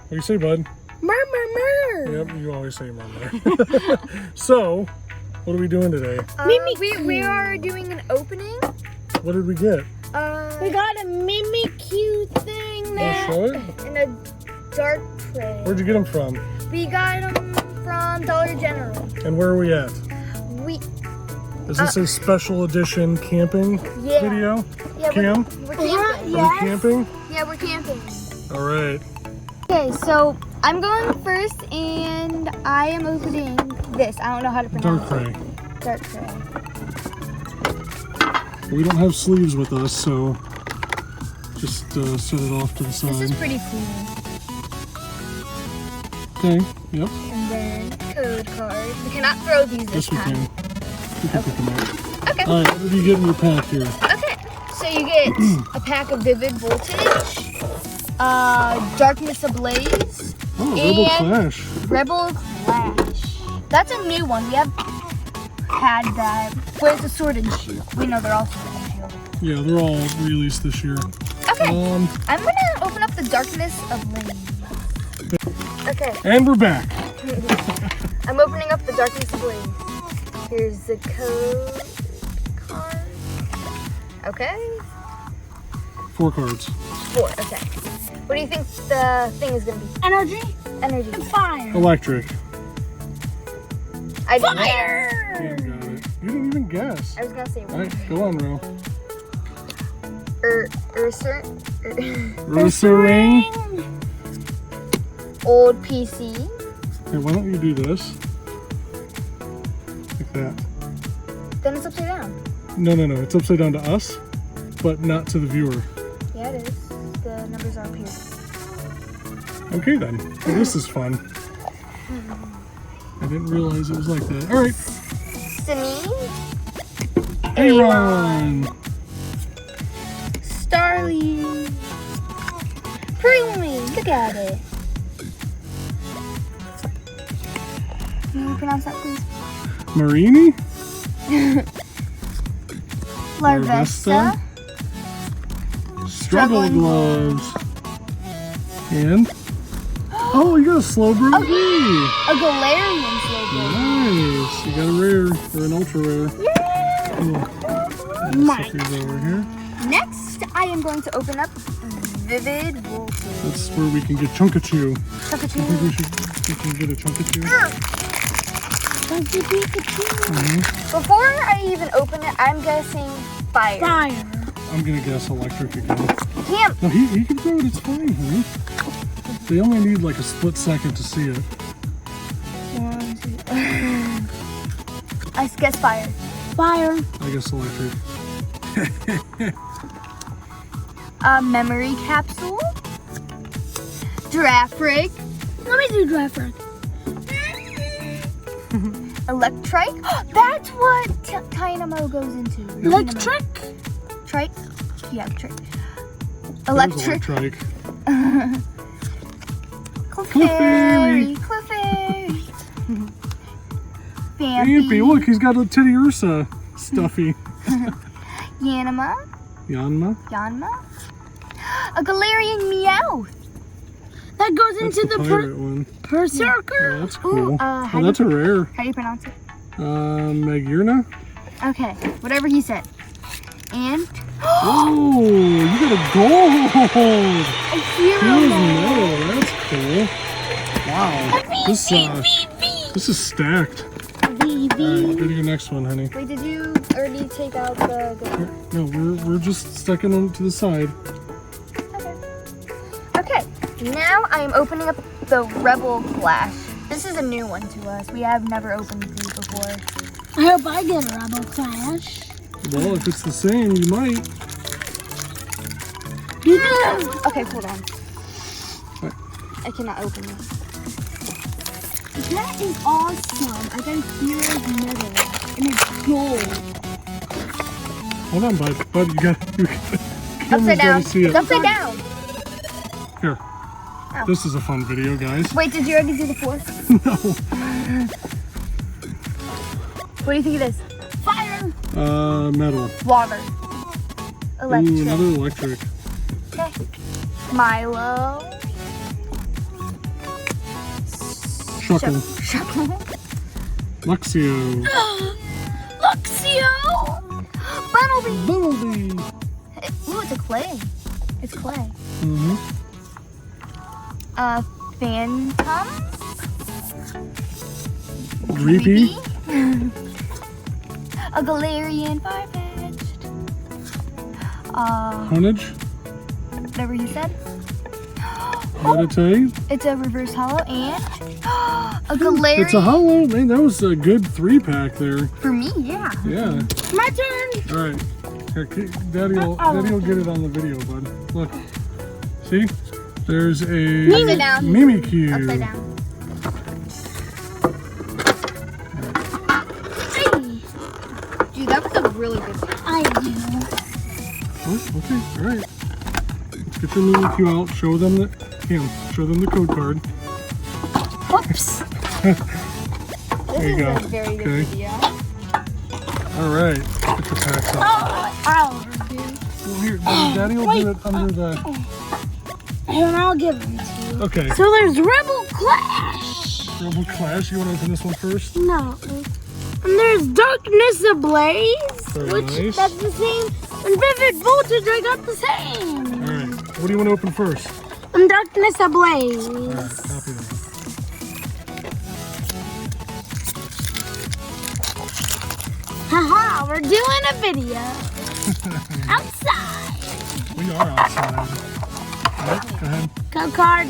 What do you say, bud? Murmur. Yep, you always say murmur. So, what are we doing today? We are doing an opening. What did we get? We got a Mimikyu thing now. Show it? And a dark tray. Where'd you get them from? We got them from Dollar General. And where are we at? Is this a special edition camping video? Yeah, Cam? we're camping. Are we camping? Yeah, we're camping. All right. Okay, so I'm going first, and I am opening this. I don't know how to pronounce Dark tray. it. Dark tray. We don't have sleeves with us, so just set it off to the side. This is pretty cool. Okay, yep. And then code card. We cannot throw these this Yes, we time. can. We can pick them up. Okay. All right, what did you get in your pack here? Okay. So you get a pack of Vivid Voltage, Darkness Ablaze, Oh, Rebel and Clash. Rebel Clash. That's a new one. We have had that. Where's the Sword and Shield? We know they're all Sword and Shield. Yeah, they're all released this year. Okay. I'm gonna open up the Darkness Ablaze. Okay. And we're back. I'm opening up the Darkness Ablaze. Here's the code card. Okay. 4 cards. 4. Okay. What do you think the thing is gonna be? Energy. Energy. And fire. Electric. I didn't Fire. You got it. You didn't even guess. I was gonna say All right, go on, Ro. Ursa Ring. Old PC. Hey, why don't you do this? Like that. Then it's upside down. No. It's upside down to us, but not to the viewer. Yeah, it is. The numbers are up here. Okay, then. Well, this is fun. I didn't realize it was like that. All right. Simi. Aaron. Starly. Prelude. Look at it. Can you pronounce that, please? Marini. Larvesta. Struggle Gloves. And oh, you got a Slowbro V. A Galarian Slowbro. Nice. You got a rare or an ultra rare. Cool. Mike. Set these over here. Next, I am going to open up Vivid Voltage. That's where we can get Chunkachu. I think we can get a Chunkachu. Chunky Pikachu. Before I even open it, I'm guessing fire. Fire. I'm gonna guess electric again. Can't. No, he can throw it. It's fine, honey. They only need like a split second to see it. 1, 2. I guess fire. Fire. I guess electric. A memory capsule. Giraffe rig. Let me do draft rig. Electrike. That's what Dynamo goes into. Electric. Trike. Yeah, trick. There's Electric. Clefairy. Clefairy. Vampy. Look, he's got a Teddy Ursa stuffy. Yanma. Yanma. A Galarian Meowth. That goes That's into the the pirate one. Berserker. Oh, that's cool. Ooh, Oh, that's a rare. How do you pronounce it? Magirna. Okay, whatever he said. And Oh, you got a gold. a hero Here's mode. metal. That's cool. Wow. This is stacked. All right, go to your next one, honey. Wait, did you already take out the No, we're just sticking them to the side. Okay, now I am opening up the Rebel Clash. This is a new one to us. We have never opened these before. I hope I get a Rebel Clash. Well, if it's the same, you might. Okay, hold on. What? I cannot open this. That is awesome. I got a hero's medal. And it's gold. Hold on, bud. Bud, you got. Upside down. See it. It's upside down. Here. Oh. This is a fun video, guys. Wait, did you already do the 4? No. What do you think it is? Fire. Metal. Water. Electric. Ooh, another electric. Okay. Milo. Shuckle. Shuckle. Luxio. Luxio. Bumblebee. Bumblebee. Ooh, it's a clay. It's clay. Mm-hmm. Phantom. Reapy. A Galarian Farfetch'd. Honage. Whatever you said. Meditite. It's a reverse hollow and a Galarian. It's a hollow. Man, that was a good 3-pack there. For me, yeah. Yeah. My turn. All right. Here, Daddy will get it on the video, bud. Look. See? There's a Upside down. Mimikyu. Upside down. Dude, that was a really good one. I do. Oh, okay. All right. Let's get the Mimikyu out. Show them the code card. Whoops. There you go. This is a very good Okay. video. All right. Get the packs out. I'll overdo. Well, here, Daddy will do it under the. And I'll give them to you. Okay. So there's Rebel Clash. Rebel Clash. You want to open this one first? No. And there's Darkness Ablaze, Very which nice. that's the same. And Vivid Voltage, I got the same. All right. What do you want to open first? And Darkness Ablaze. All right. Copy that. Haha, we're doing a video. Outside. We are outside. All right. Go ahead. Code card.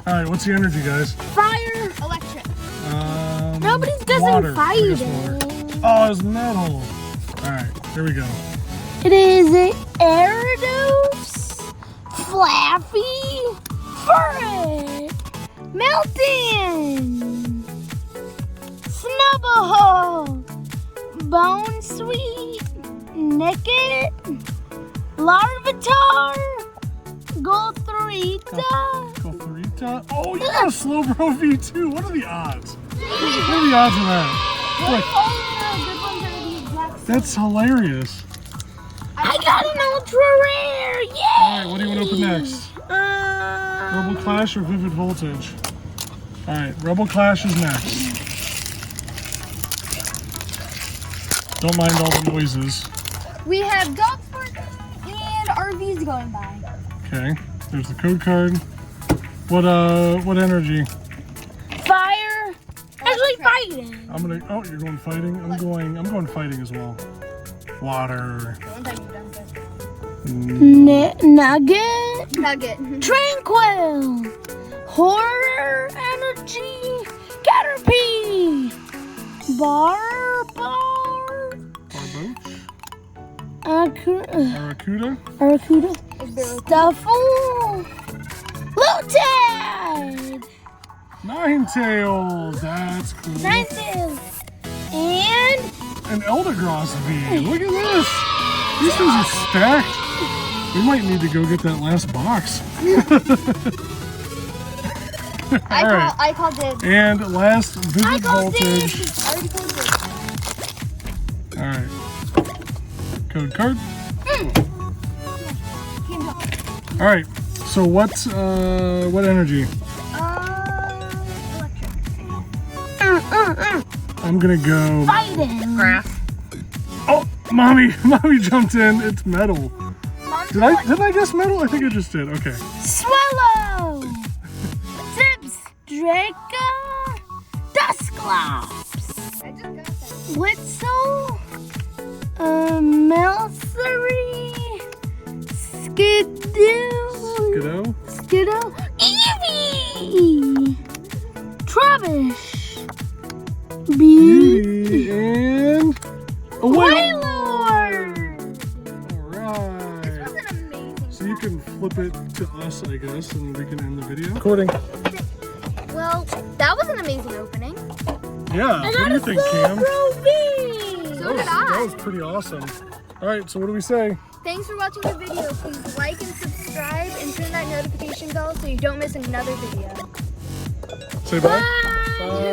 All right. What's the energy, guys? Fire. Electric. Nobody doesn't water. fight I guess it. water. Oh, it's metal. All right. Here we go. It is a Gyarados, Flaffy, Furret, Melton, Snubbull, Bone Sweet, Nickit, Larvitar, Goldthorita. Goldthorita. Oh, you got a Slowbro V2. What are the odds? What are the odds of that? Look, that's hilarious. I got an ultra rare! Yay! Alright, what do you want to open next? Rebel Clash or Vivid Voltage? Alright, Rebel Clash is next. Don't mind all the noises. We have Gulfport and RVs going by. Okay, there's the code card. What energy? Fire! Actually fighting! Oh, you're going fighting? I'm going fighting as well. Water. Nugget! Nugget. Tranquil! Horror Energy! Caterpie! Barboach? Arracuda? Stuffle! Lotad! Ninetales! That's cool. Ninetales! And An Eldegoss V. Look at this. These things are stacked. We might need to go get that last box. Alright. I called it. And last Vivid Voltage. I already called it. Alright. Code card. Alright. So what energy? Electric. I'm gonna go. fighting! Oh, mommy jumped in. It's metal. Did I guess metal? I think I just did. Okay. Swallow! Tips! Draca! Dusclops! I just got that. Witzel! Melcery! Skiddo! Eevee! Trubbish! Beauty and a whale. Wailord! Alright. That was an amazing. So you can flip it to us, I guess, and we can end the video. Recording. Well, that was an amazing opening. Yeah. What do you think, Cam? So did That I. was pretty awesome. Alright, so what do we say? Thanks for watching the video. Please like and subscribe and turn that notification bell so you don't miss another video. Say bye. Bye.